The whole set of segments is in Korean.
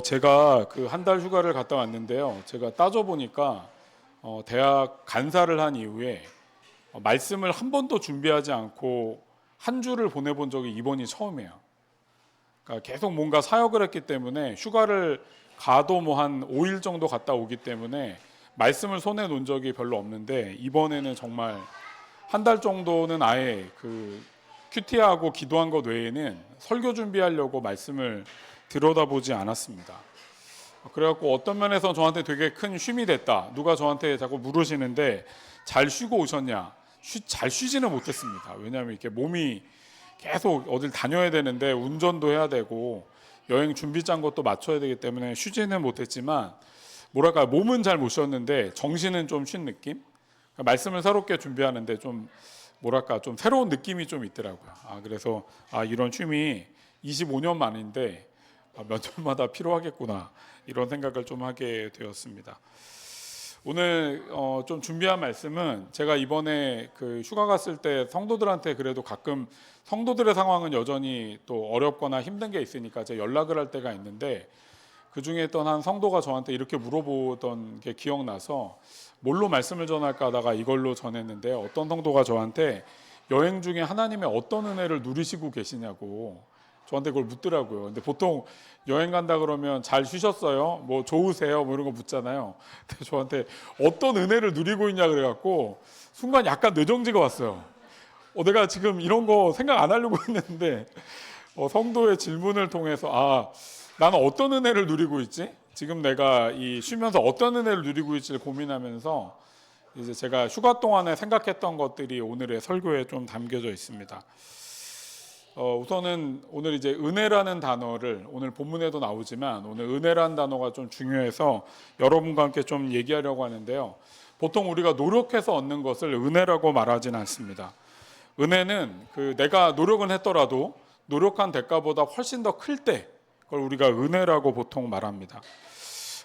제가 그 한 달 휴가를 갔다 왔는데요. 제가 따져보니까 대학 간사를 한 이후에 말씀을 한 번도 준비하지 않고 한 주를 보내본 적이 이번이 처음이에요. 그러니까 계속 뭔가 사역을 했기 때문에 휴가를 가도 뭐 한 5일 정도 갔다 오기 때문에 말씀을 손에 놓은 적이 별로 없는데 이번에는 정말 한 달 정도는 아예 그 큐티하고 기도한 것 외에는 설교 준비하려고 말씀을 들여다보지 않았습니다. 그래갖고 어떤 면에서 저한테 되게 큰 쉼이 됐다. 누가 저한테 자꾸 물으시는데 잘 쉬고 오셨냐? 잘 쉬지는 못했습니다. 왜냐하면 이렇게 몸이 계속 어딜 다녀야 되는데 운전도 해야 되고 여행 준비 짠 것도 맞춰야 되기 때문에 쉬지는 못했지만 뭐랄까 몸은 잘 못 쉬었는데 정신은 좀 쉰 느낌? 그러니까 말씀을 새롭게 준비하는데 좀 뭐랄까 좀 새로운 느낌이 좀 있더라고요. 그래서 이런 쉼이 25년 만인데 몇 년마다 필요하겠구나 이런 생각을 좀 하게 되었습니다. 오늘 좀 준비한 말씀은 제가 이번에 그 휴가 갔을 때 성도들한테 그래도 가끔 성도들의 상황은 여전히 또 어렵거나 힘든 게 있으니까 제가 연락을 할 때가 있는데 그 중에 있던 한 성도가 저한테 이렇게 물어보던 게 기억나서 뭘로 말씀을 전할까 하다가 이걸로 전했는데 어떤 성도가 저한테 여행 중에 하나님의 어떤 은혜를 누리시고 계시냐고 저한테 그걸 묻더라고요. 근데 보통 여행 간다 그러면 잘 쉬셨어요? 뭐 좋으세요? 뭐 이런 거 묻잖아요. 근데 저한테 어떤 은혜를 누리고 있냐 그래갖고 순간 약간 뇌정지가 왔어요. 내가 지금 이런 거 생각 안 하려고 했는데 성도의 질문을 통해서 나는 어떤 은혜를 누리고 있지? 지금 내가 이 쉬면서 어떤 은혜를 누리고 있지를 고민하면서 이제 제가 휴가 동안에 생각했던 것들이 오늘의 설교에 좀 담겨져 있습니다. 우선은 오늘 이제 은혜라는 단어를 오늘 본문에도 나오지만 오늘 은혜라는 단어가 좀 중요해서 여러분과 함께 좀 얘기하려고 하는데요. 보통 우리가 노력해서 얻는 것을 은혜라고 말하지는 않습니다. 은혜는 내가 노력은 했더라도 노력한 대가보다 훨씬 더 클 때 그걸 우리가 은혜라고 보통 말합니다.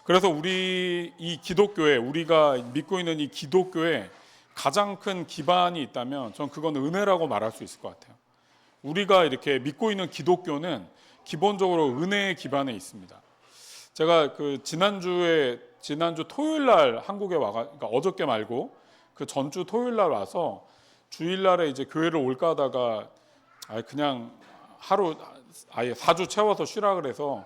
그래서 우리 이 기독교에 우리가 믿고 있는 이 기독교에 가장 큰 기반이 있다면 전 그건 은혜라고 말할 수 있을 것 같아요. 우리가 이렇게 믿고 있는 기독교는 기본적으로 은혜의 기반에 있습니다. 제가 지난주 토요일 날 한국에 그러니까 어저께 말고 그 전주 토요일 날 와서 주일 날에 이제 교회를 올까 하다가 그냥 하루 아예 4주 채워서 쉬라 그래서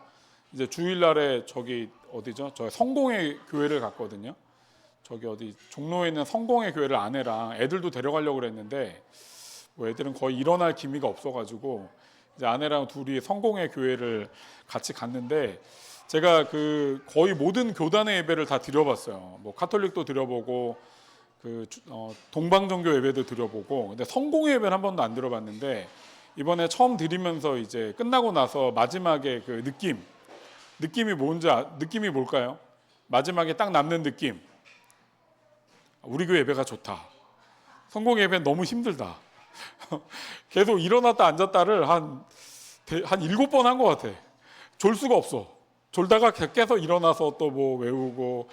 이제 주일 날에 저기 어디죠? 저 성공의 교회를 갔거든요. 저기 어디 종로에 있는 성공의 교회를 아내랑 애들도 데려가려고 그랬는데 애들은 거의 일어날 기미가 없어가지고 이제 아내랑 둘이 성공의 교회를 같이 갔는데 제가 거의 모든 교단의 예배를 다 드려봤어요. 뭐 카톨릭도 드려보고 동방종교 예배도 드려보고 근데 성공의 예배는 한 번도 안 드려봤는데 이번에 처음 드리면서 이제 끝나고 나서 마지막에 그 느낌이 느낌이 뭘까요? 마지막에 딱 남는 느낌. 우리 교회 예배가 좋다. 성공 예배는 너무 힘들다. 계속 일어났다 앉았다를 한 7번 한 것 같아. 졸 수가 없어. 졸다가 깨서 일어나서 또 뭐 외우고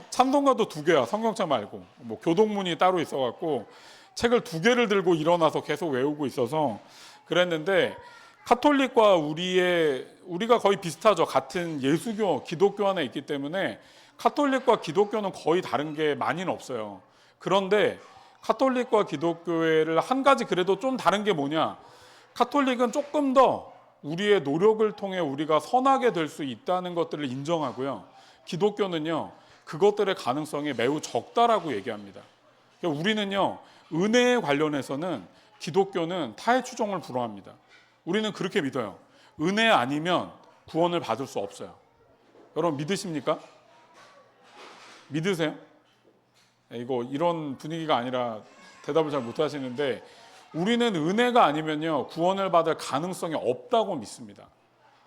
찬송가도 2개야. 성경책 말고 뭐 교동문이 따로 있어갖고 책을 2개를 들고 일어나서 계속 외우고 있어서 그랬는데 카톨릭과 우리가 거의 비슷하죠. 같은 예수교, 기독교 안에 있기 때문에 카톨릭과 기독교는 거의 다른 게 많이는 없어요. 그런데 카톨릭과 기독교회를 한 가지 그래도 좀 다른 게 뭐냐? 카톨릭은 조금 더 우리의 노력을 통해 우리가 선하게 될 수 있다는 것들을 인정하고요. 기독교는요, 그것들의 가능성이 매우 적다라고 얘기합니다. 그러니까 우리는요, 은혜에 관련해서는 기독교는 타의 추종을 불허합니다. 우리는 그렇게 믿어요. 은혜 아니면 구원을 받을 수 없어요. 여러분 믿으십니까? 믿으세요? 이런 분위기가 아니라 대답을 잘 못하시는데 우리는 은혜가 아니면요 구원을 받을 가능성이 없다고 믿습니다.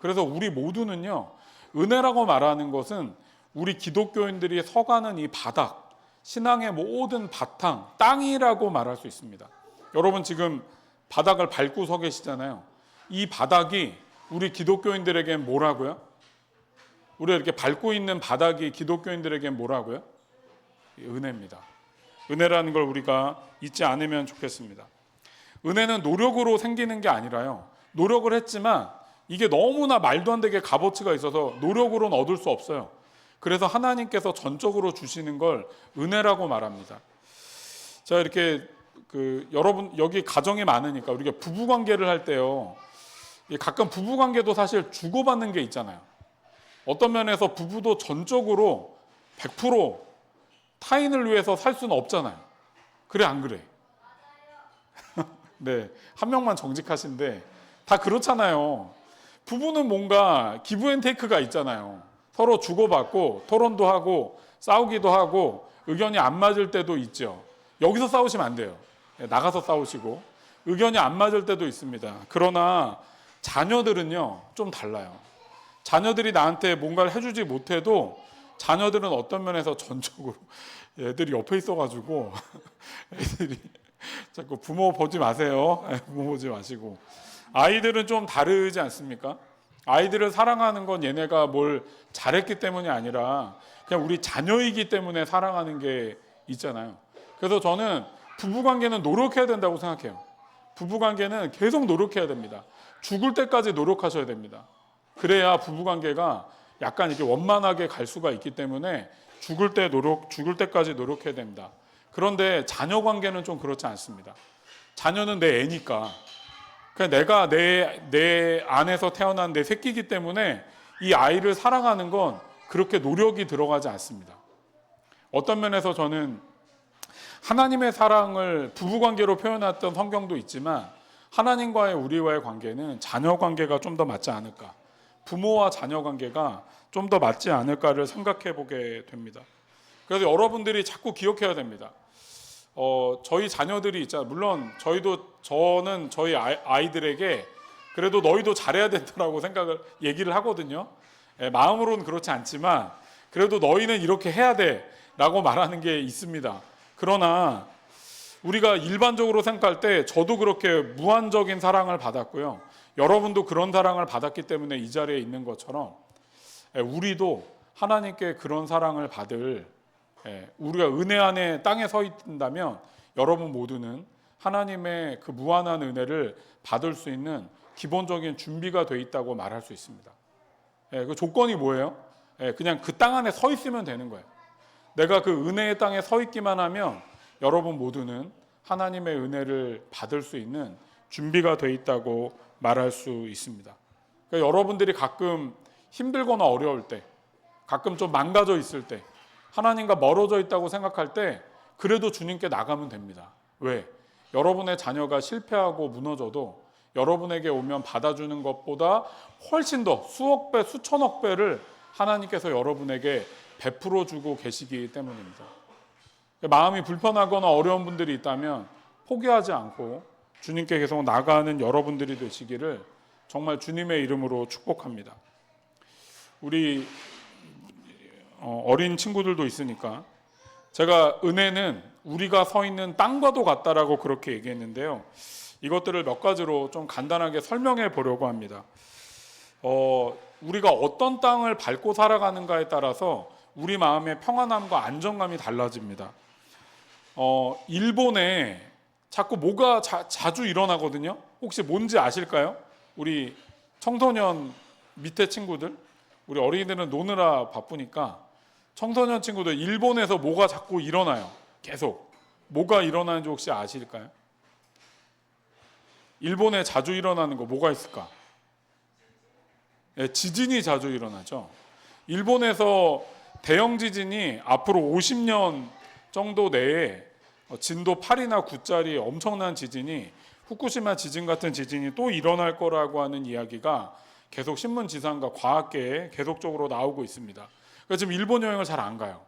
그래서 우리 모두는요 은혜라고 말하는 것은 우리 기독교인들이 서가는 이 바닥, 신앙의 모든 바탕, 땅이라고 말할 수 있습니다. 여러분 지금 바닥을 밟고 서 계시잖아요. 이 바닥이 우리 기독교인들에겐 뭐라고요? 우리가 이렇게 밟고 있는 바닥이 기독교인들에겐 뭐라고요? 은혜입니다. 은혜라는 걸 우리가 잊지 않으면 좋겠습니다. 은혜는 노력으로 생기는 게 아니라요. 노력을 했지만 이게 너무나 말도 안 되게 값어치가 있어서 노력으로는 얻을 수 없어요. 그래서 하나님께서 전적으로 주시는 걸 은혜라고 말합니다. 자, 이렇게 여러분 여기 가정이 많으니까 우리가 부부 관계를 할 때요, 가끔 부부 관계도 사실 주고받는 게 있잖아요. 어떤 면에서 부부도 전적으로 100% 타인을 위해서 살 수는 없잖아요. 그래 안 그래? 네, 한 명만 정직하신데 다 그렇잖아요. 부부는 뭔가 기브 앤 테이크가 있잖아요. 서로 주고받고 토론도 하고 싸우기도 하고 의견이 안 맞을 때도 있죠. 여기서 싸우시면 안 돼요. 나가서 싸우시고. 의견이 안 맞을 때도 있습니다. 그러나 자녀들은요 좀 달라요. 자녀들이 나한테 뭔가를 해주지 못해도 자녀들은 어떤 면에서 전적으로, 애들이 옆에 있어가지고 애들이 자꾸 부모 보지 마세요. 부모 보지 마시고. 아이들은 좀 다르지 않습니까? 아이들을 사랑하는 건 얘네가 뭘 잘했기 때문이 아니라 그냥 우리 자녀이기 때문에 사랑하는 게 있잖아요. 그래서 저는 부부관계는 노력해야 된다고 생각해요. 부부관계는 계속 노력해야 됩니다. 죽을 때까지 노력하셔야 됩니다. 그래야 부부관계가 약간 이렇게 원만하게 갈 수가 있기 때문에 죽을 때까지 노력해야 됩니다. 그런데 자녀 관계는 좀 그렇지 않습니다. 자녀는 내 애니까, 그냥 내가 내 안에서 태어난 내 새끼이기 때문에 이 아이를 사랑하는 건 그렇게 노력이 들어가지 않습니다. 어떤 면에서 저는 하나님의 사랑을 부부관계로 표현했던 성경도 있지만 하나님과의 우리와의 관계는 자녀 관계가 좀 더 맞지 않을까, 부모와 자녀 관계가 좀 더 맞지 않을까를 생각해 보게 됩니다. 그래서 여러분들이 자꾸 기억해야 됩니다. 저희 자녀들이 있잖아요. 물론 저는 저희 아이들에게 그래도 너희도 잘해야 된다라고 얘기를 하거든요. 마음으로는 그렇지 않지만 그래도 너희는 이렇게 해야 돼라고 말하는 게 있습니다. 그러나 우리가 일반적으로 생각할 때 저도 그렇게 무한적인 사랑을 받았고요. 여러분도 그런 사랑을 받았기 때문에 이 자리에 있는 것처럼 우리도 하나님께 그런 사랑을 받을, 우리가 은혜 안에 땅에 서 있다면 여러분 모두는 하나님의 그 무한한 은혜를 받을 수 있는 기본적인 준비가 돼 있다고 말할 수 있습니다. 그 조건이 뭐예요? 그냥 그 땅 안에 서 있으면 되는 거예요. 내가 그 은혜의 땅에 서 있기만 하면 여러분 모두는 하나님의 은혜를 받을 수 있는 준비가 돼 있다고 말할 수 있습니다. 그러니까 여러분들이 가끔 힘들거나 어려울 때, 가끔 좀 망가져 있을 때, 하나님과 멀어져 있다고 생각할 때 그래도 주님께 나가면 됩니다. 왜? 여러분의 자녀가 실패하고 무너져도 여러분에게 오면 받아주는 것보다 훨씬 더 수억 배, 수천억 배를 하나님께서 여러분에게 베풀어 주고 계시기 때문입니다. 마음이 불편하거나 어려운 분들이 있다면 포기하지 않고 주님께 계속 나가는 여러분들이 되시기를 정말 주님의 이름으로 축복합니다. 우리 어린 친구들도 있으니까 제가 은혜는 우리가 서 있는 땅과도 같다라고 그렇게 얘기했는데요. 이것들을 몇 가지로 좀 간단하게 설명해 보려고 합니다. 우리가 어떤 땅을 밟고 살아가는가에 따라서 우리 마음의 평안함과 안정감이 달라집니다. 일본에 자꾸 뭐가 자주 일어나거든요. 혹시 뭔지 아실까요? 우리 청소년 밑에 친구들, 우리 어린이들은 노느라 바쁘니까 청소년 친구들, 일본에서 뭐가 자꾸 일어나요. 계속 뭐가 일어나는지 혹시 아실까요? 일본에 자주 일어나는 거 뭐가 있을까? 지진이 자주 일어나죠. 일본에서 대형 지진이 앞으로 50년 정도 내에 진도 8이나 9짜리 엄청난 지진이, 후쿠시마 지진 같은 지진이 또 일어날 거라고 하는 이야기가 계속 신문 지상과 과학계에 계속적으로 나오고 있습니다. 그래서 지금 일본 여행을 잘 안 가요.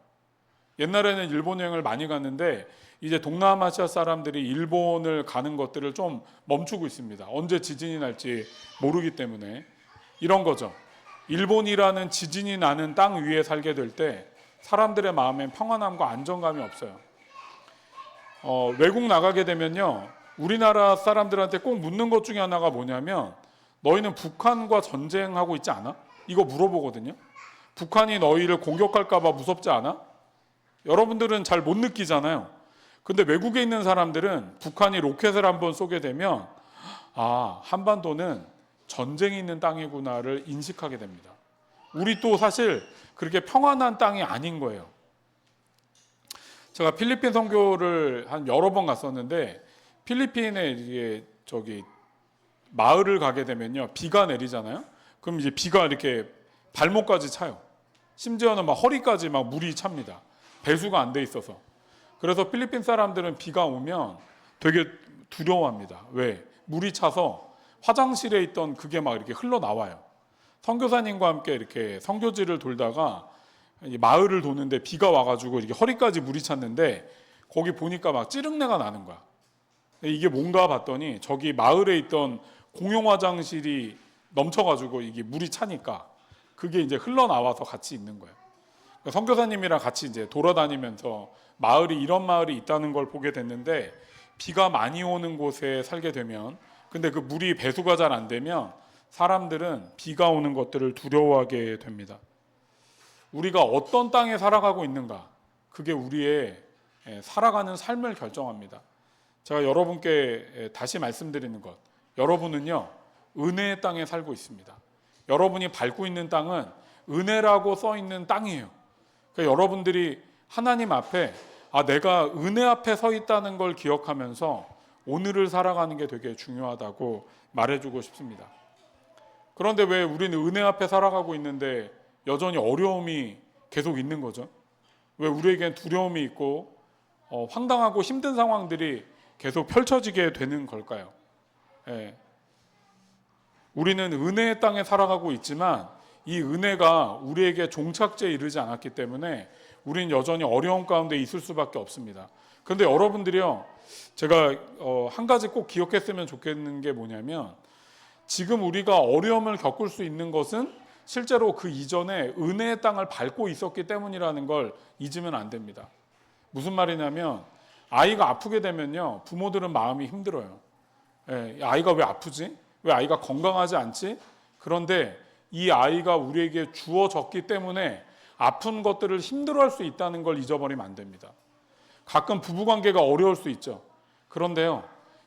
옛날에는 일본 여행을 많이 갔는데 이제 동남아시아 사람들이 일본을 가는 것들을 좀 멈추고 있습니다. 언제 지진이 날지 모르기 때문에. 이런 거죠. 일본이라는 지진이 나는 땅 위에 살게 될 때 사람들의 마음엔 평안함과 안정감이 없어요. 외국 나가게 되면요, 우리나라 사람들한테 꼭 묻는 것 중에 하나가 뭐냐면 너희는 북한과 전쟁하고 있지 않아? 이거 물어보거든요. 북한이 너희를 공격할까 봐 무섭지 않아? 여러분들은 잘 못 느끼잖아요. 근데 외국에 있는 사람들은 북한이 로켓을 한번 쏘게 되면 한반도는 전쟁이 있는 땅이구나를 인식하게 됩니다. 우리 또 사실 그렇게 평안한 땅이 아닌 거예요. 제가 필리핀 선교를 한 여러 번 갔었는데 필리핀에 이게 마을을 가게 되면요, 비가 내리잖아요. 그럼 이제 비가 이렇게 발목까지 차요. 심지어는 막 허리까지 막 물이 찹니다. 배수가 안 돼 있어서. 그래서 필리핀 사람들은 비가 오면 되게 두려워합니다. 왜? 물이 차서 화장실에 있던 그게 막 이렇게 흘러나와요. 선교사님과 함께 이렇게 선교지를 돌다가 마을을 도는데 비가 와가지고 이렇게 허리까지 물이 찼는데 거기 보니까 막 찌릉내가 나는 거야. 이게 뭔가 봤더니 저기 마을에 있던 공용 화장실이 넘쳐가지고 이게 물이 차니까 그게 이제 흘러나와서 같이 있는 거예요. 선교사님이랑 같이 이제 돌아다니면서 마을이 이런 마을이 있다는 걸 보게 됐는데 비가 많이 오는 곳에 살게 되면, 근데 그 물이 배수가 잘 안 되면 사람들은 비가 오는 것들을 두려워하게 됩니다. 우리가 어떤 땅에 살아가고 있는가, 그게 우리의 살아가는 삶을 결정합니다. 제가 여러분께 다시 말씀드리는 것, 여러분은요 은혜의 땅에 살고 있습니다. 여러분이 밟고 있는 땅은 은혜라고 써 있는 땅이에요. 그러니까 여러분들이 하나님 앞에 내가 은혜 앞에 서 있다는 걸 기억하면서 오늘을 살아가는 게 되게 중요하다고 말해주고 싶습니다. 그런데 왜 우리는 은혜 앞에 살아가고 있는데 여전히 어려움이 계속 있는 거죠? 왜 우리에겐 두려움이 있고 황당하고 힘든 상황들이 계속 펼쳐지게 되는 걸까요? 우리는 은혜의 땅에 살아가고 있지만 이 은혜가 우리에게 종착지에 이르지 않았기 때문에 우리는 여전히 어려움 가운데 있을 수밖에 없습니다. 그런데 여러분들이요, 제가 한 가지 꼭 기억했으면 좋겠는 게 뭐냐면, 지금 우리가 어려움을 겪을 수 있는 것은 실제로 그 이전에 은혜의 땅을 밟고 있었기 때문이라는 걸 잊으면 안 됩니다. 무슨 말이냐면, 아이가 아프게 되면요 부모들은 마음이 힘들어요. 아이가 왜 아프지? 왜 아이가 건강하지 않지? 그런데 이 아이가 우리에게 주어졌기 때문에 아픈 것들을 힘들어할 수 있다는 걸 잊어버리면 안 됩니다. 가끔 부부관계가 어려울 수 있죠. 그런데요,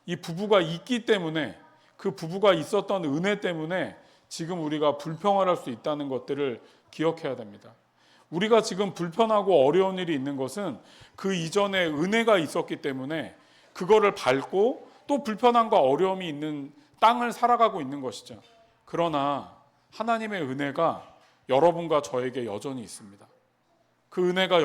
이 부부가 있기 때문에, 그 부부가 있었던 은혜 때문에 지금 우리가 불평할 수 있다는 것들을 기억해야 됩니다. 우리가 지금 불편하고 어려운 일이 있는 것은 그 이전에 은혜가 있었기 때문에 그거를 밟고 또 불편함과 어려움이 있는 땅을 살아가고 있는 것이죠. 그러나 하나님의 은혜가 여러분과 저에게 여전히 있습니다. 그 은혜가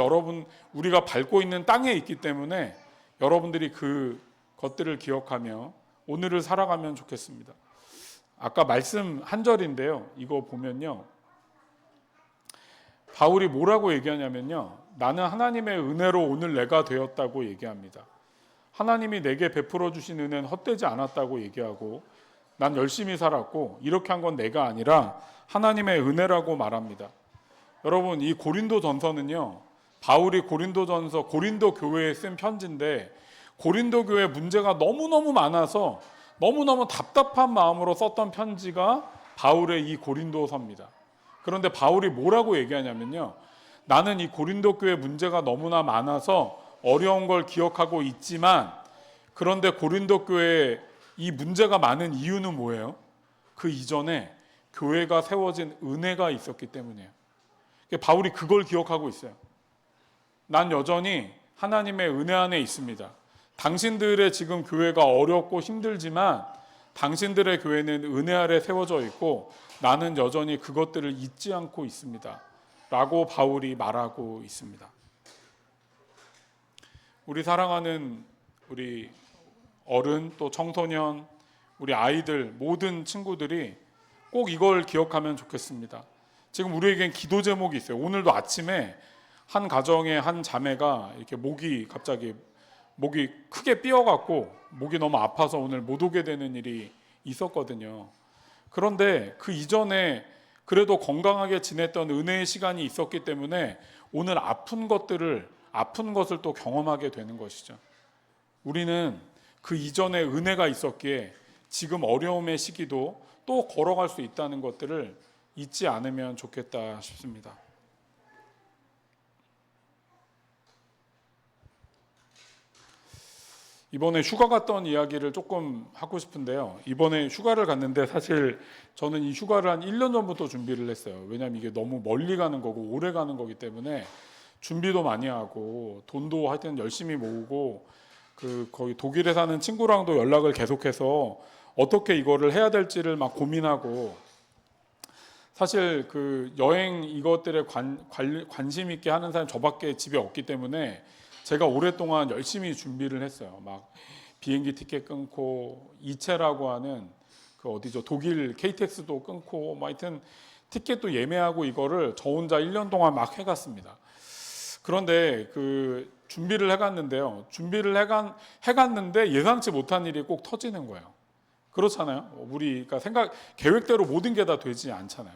우리가 밟고 있는 땅에 있기 때문에 여러분들이 그 것들을 기억하며 오늘을 살아가면 좋겠습니다. 아까 말씀 한 절인데요, 이거 보면요, 바울이 뭐라고 얘기하냐면요, 나는 하나님의 은혜로 오늘 내가 되었다고 얘기합니다. 하나님이 내게 베풀어 주신 은혜는 헛되지 않았다고 얘기하고, 난 열심히 살았고 이렇게 한 건 내가 아니라 하나님의 은혜라고 말합니다. 여러분, 이 고린도전서는요, 바울이 고린도 교회에 쓴 편지인데, 고린도 교회 문제가 너무너무 많아서 너무너무 답답한 마음으로 썼던 편지가 바울의 이 고린도서입니다. 그런데 바울이 뭐라고 얘기하냐면요, 나는 이 고린도 교회 문제가 너무나 많아서 어려운 걸 기억하고 있지만, 그런데 고린도 교회에 이 문제가 많은 이유는 뭐예요? 그 이전에 교회가 세워진 은혜가 있었기 때문이에요. 바울이 그걸 기억하고 있어요. 난 여전히 하나님의 은혜 안에 있습니다. 당신들의 지금 교회가 어렵고 힘들지만 당신들의 교회는 은혜 아래 세워져 있고 나는 여전히 그것들을 잊지 않고 있습니다. 라고 바울이 말하고 있습니다. 우리 사랑하는 우리 어른, 또 청소년, 우리 아이들, 모든 친구들이 꼭 이걸 기억하면 좋겠습니다. 지금 우리에겐 기도 제목이 있어요. 오늘도 아침에 한 가정의 한 자매가 이렇게 갑자기 목이 크게 삐어갖고 목이 너무 아파서 오늘 못 오게 되는 일이 있었거든요. 그런데 그 이전에 그래도 건강하게 지냈던 은혜의 시간이 있었기 때문에 오늘 아픈 것을 또 경험하게 되는 것이죠. 우리는 그 이전에 은혜가 있었기에 지금 어려움의 시기도 또 걸어갈 수 있다는 것들을 잊지 않으면 좋겠다 싶습니다. 이번에 휴가 갔던 이야기를 조금 하고 싶은데요. 이번에 휴가를 갔는데 사실 저는 이 휴가를 한 1년 전부터 준비를 했어요. 왜냐하면 이게 너무 멀리 가는 거고 오래 가는 거기 때문에 준비도 많이 하고 돈도 하여튼 열심히 모으고 그 거기 독일에 사는 친구랑도 연락을 계속해서 어떻게 이거를 해야 될지를 막 고민하고 사실 그 여행 이것들에 관심 있게 하는 사람이 저밖에 집에 없기 때문에 제가 오랫동안 열심히 준비를 했어요. 막 비행기 티켓 끊고 이체라고 하는 그 어디죠? 독일 KTX도 끊고 뭐 하여튼 티켓도 예매하고 이거를 저 혼자 1년 동안 막 해갔습니다. 그런데 그 준비를 해갔는데요. 해갔는데 예상치 못한 일이 꼭 터지는 거예요. 그렇잖아요. 우리가 계획대로 모든 게 다 되지 않잖아요.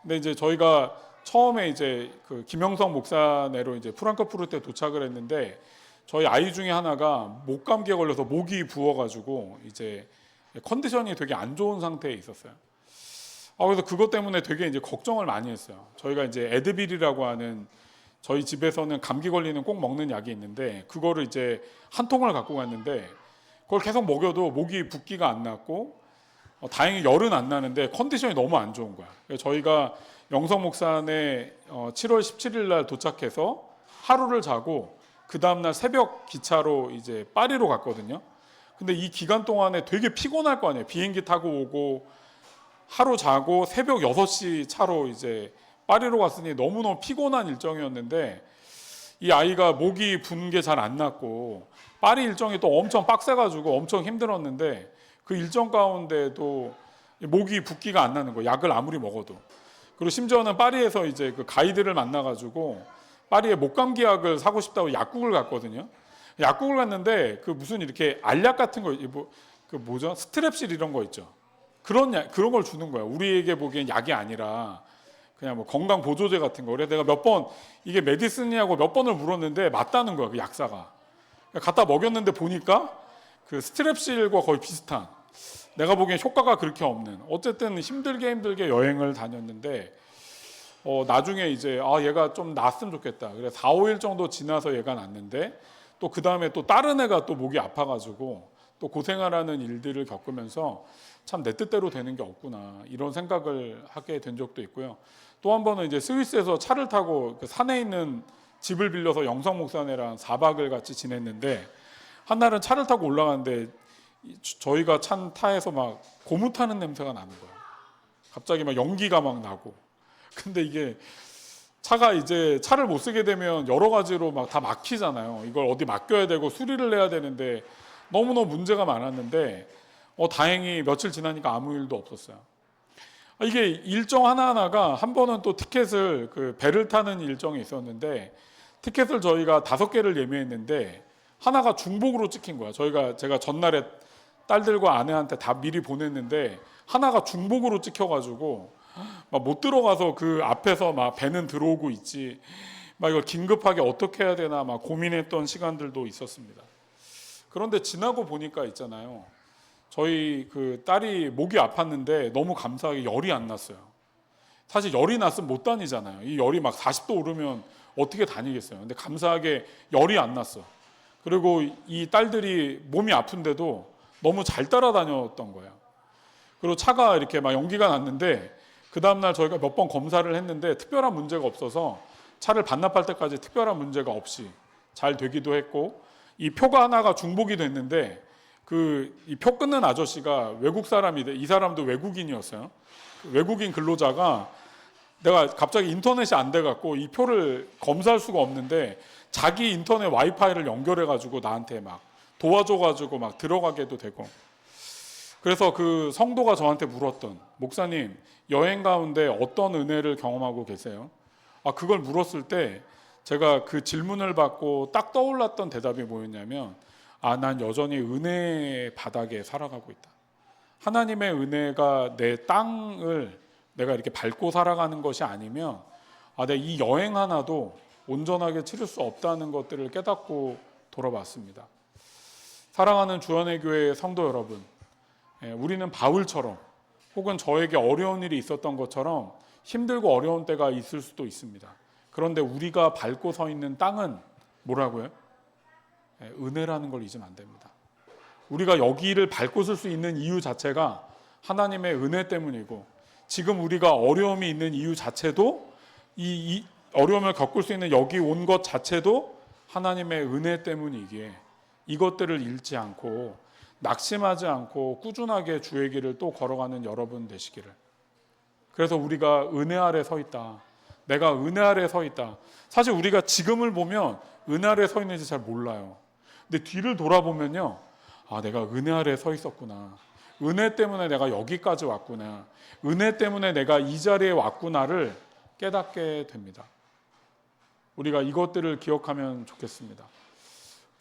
근데 이제 저희가 처음에 이제 그 김영성 목사네로 이제 프랑크푸르트에 도착을 했는데 저희 아이 중에 하나가 목감기에 걸려서 목이 부어가지고 이제 컨디션이 되게 안 좋은 상태에 있었어요. 그래서 그것 때문에 되게 이제 걱정을 많이 했어요. 저희가 이제 에드빌이라고 하는 저희 집에서는 감기 걸리는 꼭 먹는 약이 있는데 그거를 이제 한 통을 갖고 갔는데 그걸 계속 먹여도 목이 붓기가 안 났고 다행히 열은 안 나는데 컨디션이 너무 안 좋은 거야. 그래서 저희가 영성 목산에 7월 17일 날 도착해서 하루를 자고 그 다음 날 새벽 기차로 이제 파리로 갔거든요. 근데 이 기간 동안에 되게 피곤할 거 아니에요. 비행기 타고 오고 하루 자고 새벽 6시 차로 이제 파리로 갔으니 너무너무 피곤한 일정이었는데 이 아이가 목이 분 게 잘 안 났고 파리 일정이 또 엄청 빡세가지고 엄청 힘들었는데 그 일정 가운데도 목이 붓기가 안 나는 거예요. 약을 아무리 먹어도. 그리고 심지어는 파리에서 이제 그 가이드를 만나가지고 파리에 목감기 약을 사고 싶다고 약국을 갔거든요. 약국을 갔는데 그 무슨 이렇게 알약 같은 거, 그 뭐죠? 스트랩실 이런 거 있죠. 그런 걸 주는 거야. 우리에게 보기엔 약이 아니라 그냥 뭐 건강 보조제 같은 거. 그래서 내가 몇 번 이게 메디슨이냐고 몇 번을 물었는데 맞다는 거야. 그 약사가. 갖다 먹였는데 보니까 그 스트랩실과 거의 비슷한. 내가 보기엔 효과가 그렇게 없는. 어쨌든 힘들게 여행을 다녔는데 나중에 이제 얘가 좀 낫으면 좋겠다. 그래 4, 5일 정도 지나서 얘가 낫는데 또 그 다음에 또 다른 애가 또 목이 아파가지고 또 고생하라는 일들을 겪으면서 참 내 뜻대로 되는 게 없구나 이런 생각을 하게 된 적도 있고요. 또 한 번은 이제 스위스에서 차를 타고 그 산에 있는 집을 빌려서 영성 목사네랑 4박을 같이 지냈는데 한 날은 차를 타고 올라가는데 저희가 찬 타에서 막 고무 타는 냄새가 나는 거예요. 갑자기 막 연기가 막 나고. 근데 이게 차가 이제 차를 못 쓰게 되면 여러 가지로 막 다 막히잖아요. 이걸 어디 맡겨야 되고 수리를 해야 되는데 너무너무 문제가 많았는데 다행히 며칠 지나니까 아무 일도 없었어요. 이게 일정 하나하나가 한 번은 또 티켓을 그 배를 타는 일정이 있었는데 티켓을 저희가 5개를 예매했는데 하나가 중복으로 찍힌 거야. 제가 전날에 딸들과 아내한테 다 미리 보냈는데 하나가 중복으로 찍혀가지고 막 못 들어가서 그 앞에서 막 배는 들어오고 있지. 막 이걸 긴급하게 어떻게 해야 되나 막 고민했던 시간들도 있었습니다. 그런데 지나고 보니까 있잖아요. 저희 그 딸이 목이 아팠는데 너무 감사하게 열이 안 났어요. 사실 열이 났으면 못 다니잖아요. 이 열이 막 40도 오르면 어떻게 다니겠어요. 근데 감사하게 열이 안 났어. 그리고 이 딸들이 몸이 아픈데도 너무 잘 따라다녔던 거예요. 그리고 차가 이렇게 막 연기가 났는데 그 다음날 저희가 몇 번 검사를 했는데 특별한 문제가 없어서 차를 반납할 때까지 특별한 문제가 없이 잘 되기도 했고 이 표가 하나가 중복이 됐는데 그 이 표 끊는 아저씨가 외국 사람인데 이 사람도 외국인이었어요. 외국인 근로자가 내가 갑자기 인터넷이 안 돼갖고 이 표를 검사할 수가 없는데 자기 인터넷 와이파이를 연결해가지고 나한테 막 도와줘가지고 막 들어가게도 되고 그래서 그 성도가 저한테 물었던 목사님 여행 가운데 어떤 은혜를 경험하고 계세요? 그걸 물었을 때 제가 그 질문을 받고 딱 떠올랐던 대답이 뭐였냐면 난 여전히 은혜의 바닥에 살아가고 있다. 하나님의 은혜가 내 땅을 내가 이렇게 밟고 살아가는 것이 아니면 내가 이 여행 하나도 온전하게 치를 수 없다는 것들을 깨닫고 돌아봤습니다. 사랑하는 주연의 교회 성도 여러분, 우리는 바울처럼 혹은 저에게 어려운 일이 있었던 것처럼 힘들고 어려운 때가 있을 수도 있습니다. 그런데 우리가 밟고 서 있는 땅은 뭐라고요? 은혜라는 걸 잊으면 안 됩니다. 우리가 여기를 밟고 설 수 있는 이유 자체가 하나님의 은혜 때문이고, 지금 우리가 어려움이 있는 이유 자체도 이 어려움을 겪을 수 있는 여기 온 것 자체도 하나님의 은혜 때문이기에 이것들을 잃지 않고 낙심하지 않고 꾸준하게 주의 길을 또 걸어가는 여러분 되시기를. 그래서 우리가 은혜 아래 서 있다. 내가 은혜 아래 서 있다. 사실 우리가 지금을 보면 은혜 아래 서 있는지 잘 몰라요. 근데 뒤를 돌아보면요, 아, 내가 은혜 아래 서 있었구나. 은혜 때문에 내가 여기까지 왔구나. 은혜 때문에 내가 이 자리에 왔구나를 깨닫게 됩니다. 우리가 이것들을 기억하면 좋겠습니다.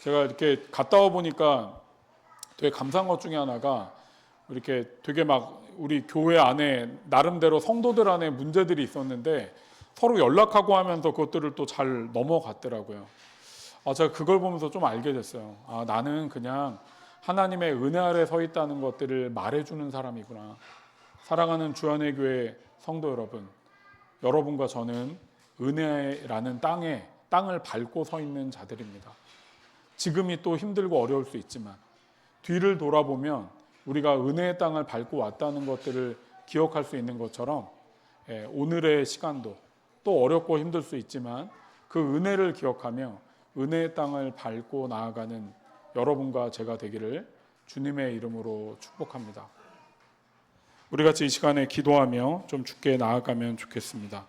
제가 이렇게 갔다 와 보니까 되게 감사한 것 중에 하나가, 이렇게 되게 막 우리 교회 안에 나름대로 성도들 안에 문제들이 있었는데 서로 연락하고 하면서 그것들을 또 잘 넘어갔더라고요. 제가 그걸 보면서 좀 알게 됐어요. 나는 그냥 하나님의 은혜 아래 서 있다는 것들을 말해주는 사람이구나. 사랑하는 주안의 교회 성도 여러분, 여러분과 저는 은혜라는 땅을 밟고 서 있는 자들입니다. 지금이 또 힘들고 어려울 수 있지만 뒤를 돌아보면 우리가 은혜의 땅을 밟고 왔다는 것들을 기억할 수 있는 것처럼, 오늘의 시간도 또 어렵고 힘들 수 있지만 그 은혜를 기억하며 은혜의 땅을 밟고 나아가는 여러분과 제가 되기를 주님의 이름으로 축복합니다. 우리 같이 이 시간에 기도하며 좀 주께 나아가면 좋겠습니다.